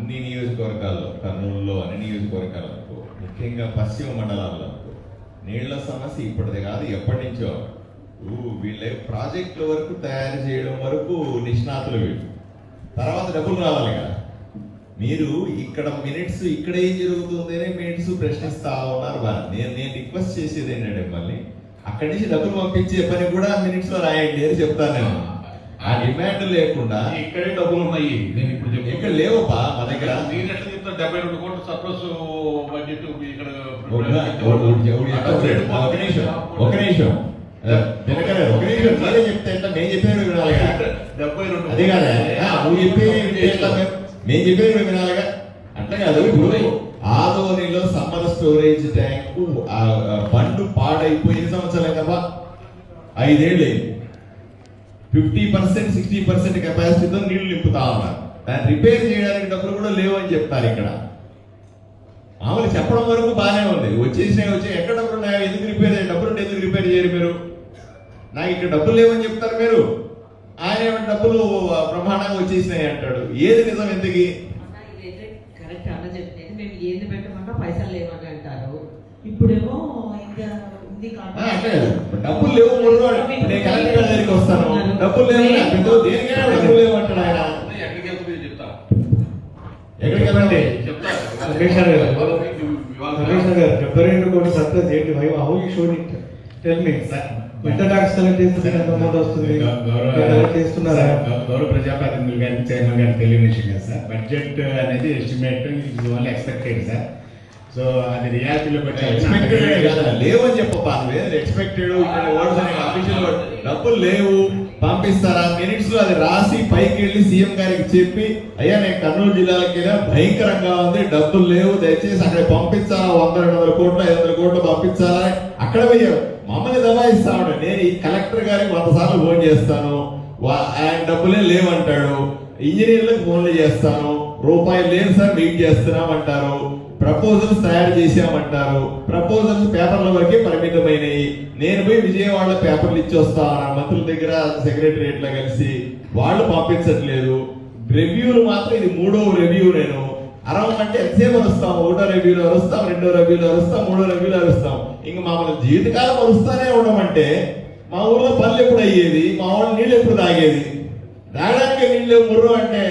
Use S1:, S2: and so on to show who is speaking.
S1: అన్ని నియోజకవర్గాల్లో, కర్నూలులో అన్ని నియోజకవర్గాలకు, ముఖ్యంగా పశ్చిమ మండలాల్లో నీళ్ల సమస్య ఇప్పటిది కాదు, ఎప్పటి నుంచో. వీళ్ళ ప్రాజెక్టుల వరకు తయారు చేయడం వరకు నిష్ణాతులు వీళ్ళు. తర్వాత డబ్బులు రావాలి కదా. మీరు ఇక్కడ మినిట్స్ ఇక్కడ ఏం జరుగుతుంది అని మినిట్స్ ప్రశ్నిస్తా ఉన్నారు. నేను రిక్వెస్ట్ చేసేది ఏంటంటే మళ్ళీ అక్కడి నుంచి డబ్బులు పంపించే పని కూడా మినిట్స్ లో రాయండి అని చెప్తాను నేను. ఆ డిమాండ్ లేకుండా
S2: ఇక్కడే డబ్బులు ఉన్నాయి. నేను ఇప్పుడు
S1: ఇక్కడ లేవపా మా దగ్గర.
S2: 72 కోట్లు సర్ప్లస్ బడ్జెట్ ఇక్కడ
S1: ఒక నిమిషం మీరే చెప్తే మేము చెప్పేది వినాలిగా.
S2: 72
S1: అది కాదా నువ్వు చెప్పేది మేము చెప్పేది వినాలిగా. అట్లా కాదు. ఇప్పుడు ఆదోనిలో సమ్మర్ స్టోరేజ్ ట్యాంకు బండు పాడైపోయిన సంవత్సరాలే కదా, 5 ఏళ్ళు 50% 60% కెపాసిటీతో నీళ్లు నింపుతా ఉన్నారు. దాన్ని రిపేర్ చేయడానికి డబ్బులు కూడా లేవు అని చెప్తారు. ఇక్కడ మామూలు చెప్పడం వరకు బాగానే ఉంది. వచ్చేసినాయి ఎక్కడ డబ్బులు ఉన్నాయో, ఎందుకు రిపేర్ డబ్బులు ఉంటే ఎందుకు రిపేర్ చేయరు మీరు? నాకు ఇక్కడ డబ్బులు లేవని చెప్తారు మీరు. ఆయన ఏమైనా డబ్బులు బ్రహ్మాండంగా వచ్చేసినాయి అంటాడు. ఏది నిజం? ఎందుకు
S3: కరెక్ట్ అన్న చెప్పేది. మేము ఏది పెట్టమన్నా పైసలు లేవని అంటారు. ఇప్పుడేమో ఇంకా
S1: డబ్బులు లేవు. నేను కలెక్టర్ దగ్గరికి వస్తాను, డబ్బులు లేవు, దేనికైనా డబ్బులు లేవు అంటాడు ఆయన. ఎక్కడికి వెళ్ళండి
S2: చెప్తా.
S4: 72 కోట్ల సర్ప్లస్ ఏంటి? How you showed it? Tell me. ఎంత ట్యాక్స్ కలెక్ట్ చేస్తుంది, ఎంత అమౌంట్ వస్తుంది, చేస్తున్నారా?
S5: గౌరవ ప్రజాప్రతినిధులు గారికి, చైర్మన్ గారికి తెలియని విషయం కదా సార్. బడ్జెట్ అనేది estimate only expected sir. So అది రియాలిటీలో
S1: లేవని చెప్పప్పా. ఎక్స్పెక్టెడ్ డబ్బులు లేవు పంపిస్తారా? మినిట్స్ లో అది రాసి పైకి వెళ్ళి సీఎం గారికి చెప్పి, అయ్యా నేను కర్నూలు జిల్లాలకి వెళ్ళా, భయంకరంగా ఉంది, డబ్బులు లేవు, దయచేసి అక్కడ పంపించాలా, 100-200 కోట్లు 500 కోట్లు పంపించాలా. అక్కడ మమ్మల్ని దబాయిస్తా ఉంటాడు. నేను ఈ కలెక్టర్ గారికి 100 సార్లు ఫోన్ చేస్తాను, ఆయన డబ్బులే లేవంటాడు. ఇంజనీర్లకు ఫోన్లు చేస్తాను, రూపాయలు లేదు సార్ వెయిట్ చేస్తున్నాం అంటారు. ప్రపోజల్స్ తయారు చేసామంటారు. ప్రపోజల్స్ పేపర్ల వరకే పరిమితమైనవి. నేను పోయి విజయవాడలో పేపర్లు ఇచ్చి వస్తా మంత్రుల దగ్గర, సెక్రటరియట్ లో కలిసి, వాళ్ళు పంపించట్లేదు. రివ్యూలు మాత్రం ఇది 3వ రివ్యూ. నేను అరవమంటే ఎంతసేపు అరుస్తాం? 1వ రివ్యూలో అరుస్తాం, 2వ రివ్యూలో అరుస్తాం, 3వ రివ్యూలో అరుస్తాం. ఇంక మమ్మల్ని జీవితకాలం అరుస్తానే ఉండమంటే మా ఊర్లో పనులు ఎప్పుడు అయ్యేది? మా వాళ్ళు నీళ్ళు ఎప్పుడు తాగేది? తాగడానికి నీళ్ళు ముర్రు అంటే